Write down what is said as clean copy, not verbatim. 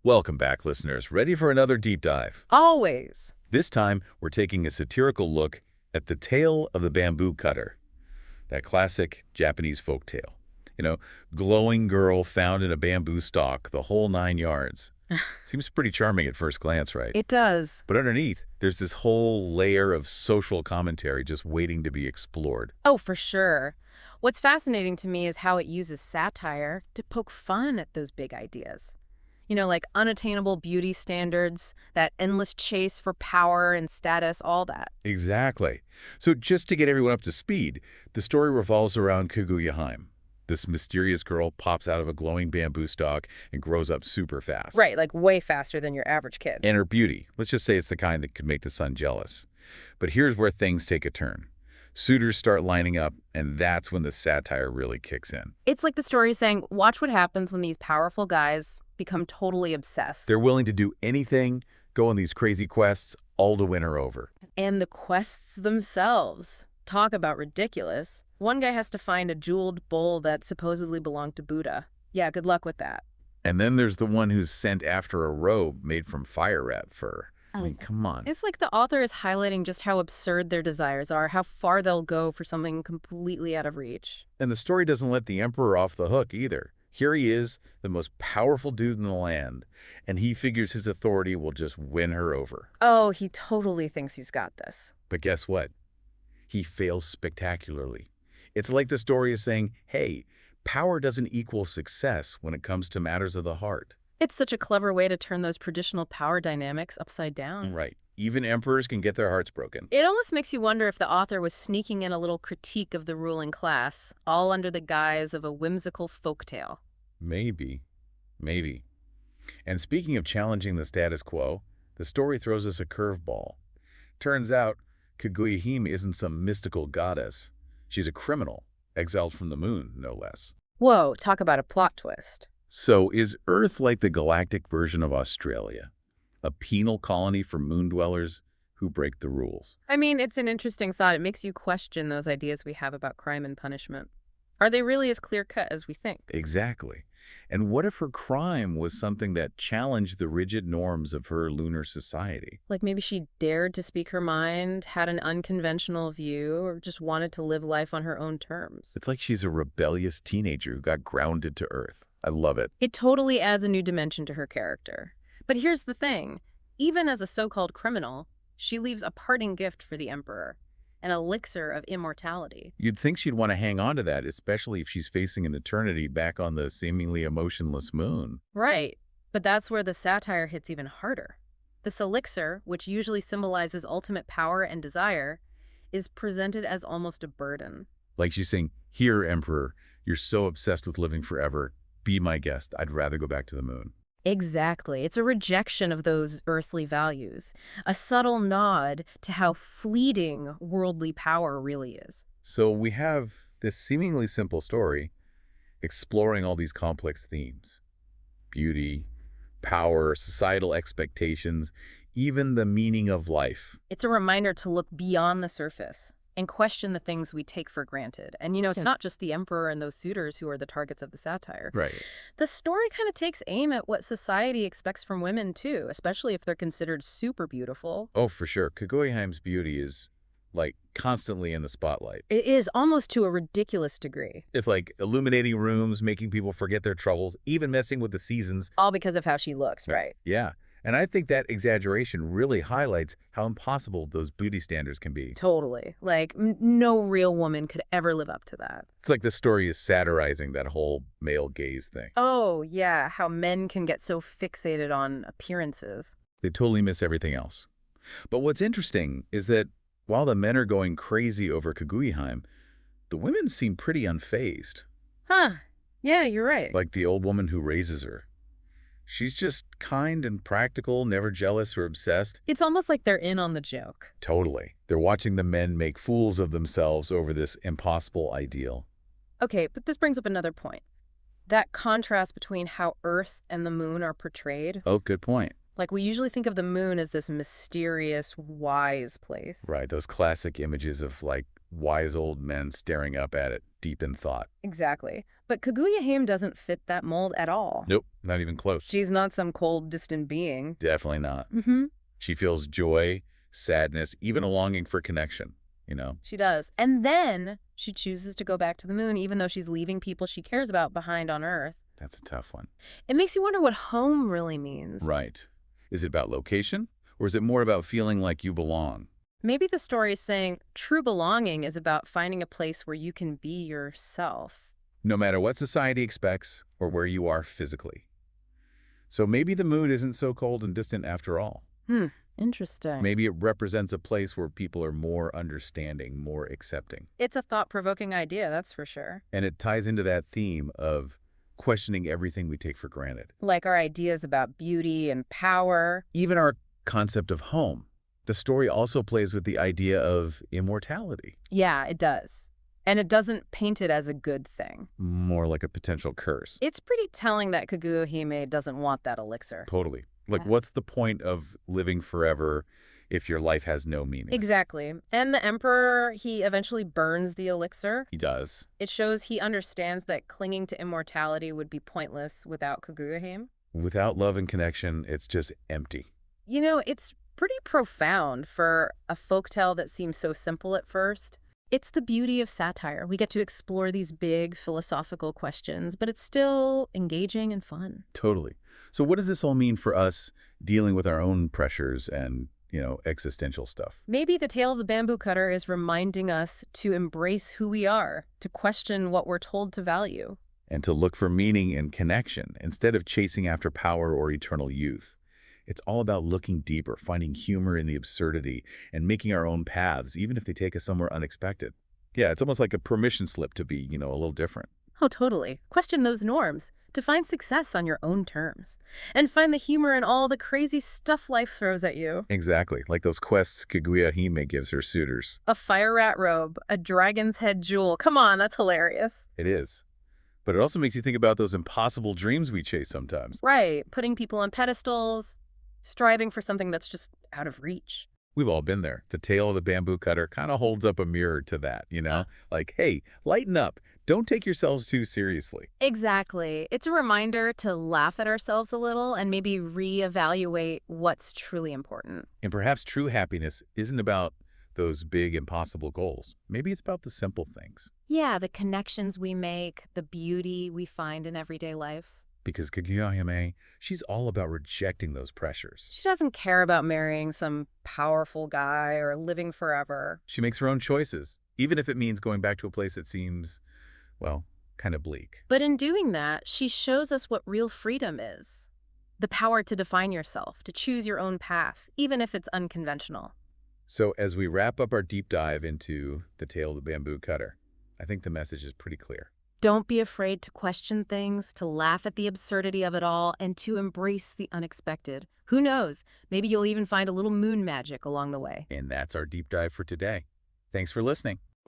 Welcome back, listeners. Ready for another deep dive? Always. This time, we're taking a satirical look at the tale of the bamboo cutter, that classic Japanese folktale. You know, glowing girl found in a bamboo stalk, the whole 9 yards. Seems pretty charming at first glance, right? It does. But underneath, there's this whole layer of social commentary just waiting to be explored. Oh, for sure. What's fascinating to me is how it uses satire to poke fun at those big ideas. Like unattainable beauty standards, that endless chase for power and status, all that. Exactly. So just to get everyone up to speed, the story revolves around Kaguya-hime. This mysterious girl pops out of a glowing bamboo stalk and grows up super fast. Right, like way faster than your average kid. And her beauty, let's just say it's the kind that could make the sun jealous. But here's where things take a turn. Suitors start lining up, and that's when the satire really kicks in. It's like the story saying, watch what happens when these powerful guys become totally obsessed. They're willing to do anything, go on these crazy quests, all to win her over. And the quests themselves. Talk about ridiculous. One guy has to find a jeweled bowl that supposedly belonged to Buddha. Yeah, good luck with that. And then there's the one who's sent after a robe made from fire rat fur. I mean, come on. It's like the author is highlighting just how absurd their desires are, how far they'll go for something completely out of reach. And the story doesn't let the emperor off the hook either. Here he is, the most powerful dude in the land, and he figures his authority will just win her over. Oh, he totally thinks he's got this. But guess what? He fails spectacularly. It's like the story is saying, hey, power doesn't equal success when it comes to matters of the heart. It's such a clever way to turn those traditional power dynamics upside down. Right. Even emperors can get their hearts broken. It almost makes you wonder if the author was sneaking in a little critique of the ruling class, all under the guise of a whimsical folktale. Maybe. Maybe. And speaking of challenging the status quo, the story throws us a curveball. Turns out, Kaguya-hime isn't some mystical goddess. She's a criminal, exiled from the moon, no less. Whoa, talk about a plot twist. So is Earth like the galactic version of Australia? A penal colony for moon dwellers who break the rules? I mean, it's an interesting thought. It makes you question those ideas we have about crime and punishment. Are they really as clear-cut as we think? Exactly. And what if her crime was something that challenged the rigid norms of her lunar society? Like maybe she dared to speak her mind, had an unconventional view, or just wanted to live life on her own terms. It's like she's a rebellious teenager who got grounded to Earth. I love it. It totally adds a new dimension to her character. But here's the thing. Even as a so-called criminal, she leaves a parting gift for the Emperor, an elixir of immortality. You'd think she'd want to hang on to that, especially if she's facing an eternity back on the seemingly emotionless moon. Right. But that's where the satire hits even harder. This elixir, which usually symbolizes ultimate power and desire, is presented as almost a burden. Like she's saying, here, Emperor, you're so obsessed with living forever. Be my guest. I'd rather go back to the moon. Exactly. It's a rejection of those earthly values, a subtle nod to how fleeting worldly power really is. So we have this seemingly simple story exploring all these complex themes. Beauty, power, societal expectations, even the meaning of life. It's a reminder to look beyond the surface and question the things we take for granted. And, it's not just the emperor and those suitors who are the targets of the satire. Right. The story kind of takes aim at what society expects from women, too, especially if they're considered super beautiful. Oh, for sure. Kaguya-hime's beauty is, like, constantly in the spotlight. It is almost to a ridiculous degree. It's like illuminating rooms, making people forget their troubles, even messing with the seasons. All because of how she looks, right? Yeah. And I think that exaggeration really highlights how impossible those beauty standards can be. Totally. Like, no real woman could ever live up to that. It's like the story is satirizing that whole male gaze thing. Oh, yeah, how men can get so fixated on appearances. They totally miss everything else. But what's interesting is that while the men are going crazy over Kaguya-hime, the women seem pretty unfazed. Huh. Yeah, you're right. Like the old woman who raises her. She's just kind and practical, never jealous or obsessed. It's almost like they're in on the joke. Totally. They're watching the men make fools of themselves over this impossible ideal. Okay, but this brings up another point. That contrast between how Earth and the moon are portrayed. Oh, good point. Like, we usually think of the moon as this mysterious, wise place. Right, those classic images of, like, Wise old men staring up at it, deep in thought. Exactly. But Kaguya-hime doesn't fit that mold at all. Nope, not even close. She's not some cold, distant being. Definitely not. Mm-hmm. She feels joy, sadness, even a longing for connection, you know? She does. And then she chooses to go back to the moon, even though she's leaving people she cares about behind on Earth. That's a tough one. It makes you wonder what home really means. Right. Is it about location, or is it more about feeling like you belong? Maybe the story is saying true belonging is about finding a place where you can be yourself. No matter what society expects or where you are physically. So maybe the moon isn't so cold and distant after all. Interesting. Maybe it represents a place where people are more understanding, more accepting. It's a thought-provoking idea, that's for sure. And it ties into that theme of questioning everything we take for granted. Like our ideas about beauty and power. Even our concept of home. The story also plays with the idea of immortality. Yeah, it does. And it doesn't paint it as a good thing. More like a potential curse. It's pretty telling that Kaguya-hime doesn't want that elixir. Totally. Like, Yeah. what's the point of living forever if your life has no meaning? Exactly. And the Emperor, he eventually burns the elixir. He does. It shows he understands that clinging to immortality would be pointless without Kaguya-hime. Without love and connection, it's just empty. You know, it's pretty profound for a folktale that seems so simple at first. It's the beauty of satire. We get to explore these big philosophical questions, but it's still engaging and fun. Totally. So what does this all mean for us dealing with our own pressures and, existential stuff? Maybe the tale of the bamboo cutter is reminding us to embrace who we are, to question what we're told to value. And to look for meaning and connection instead of chasing after power or eternal youth. It's all about looking deeper, finding humor in the absurdity, and making our own paths, even if they take us somewhere unexpected. Yeah, it's almost like a permission slip to be, a little different. Oh, totally. Question those norms. To find success on your own terms. And find the humor in all the crazy stuff life throws at you. Exactly, like those quests Kaguya-hime gives her suitors. A fire rat robe, a dragon's head jewel. Come on, that's hilarious. It is. But it also makes you think about those impossible dreams we chase sometimes. Right. Putting people on pedestals, striving for something that's just out of reach. We've all been there. The tale of the bamboo cutter kind of holds up a mirror to that, Like, hey, lighten up. Don't take yourselves too seriously. Exactly. It's a reminder to laugh at ourselves a little and maybe reevaluate what's truly important. And perhaps true happiness isn't about those big, impossible goals. Maybe it's about the simple things. Yeah, the connections we make, the beauty we find in everyday life. Because Kaguya-hime, she's all about rejecting those pressures. She doesn't care about marrying some powerful guy or living forever. She makes her own choices, even if it means going back to a place that seems, kind of bleak. But in doing that, she shows us what real freedom is. The power to define yourself, to choose your own path, even if it's unconventional. So as we wrap up our deep dive into the tale of the bamboo cutter, I think the message is pretty clear. Don't be afraid to question things, to laugh at the absurdity of it all, and to embrace the unexpected. Who knows? Maybe you'll even find a little moon magic along the way. And that's our deep dive for today. Thanks for listening.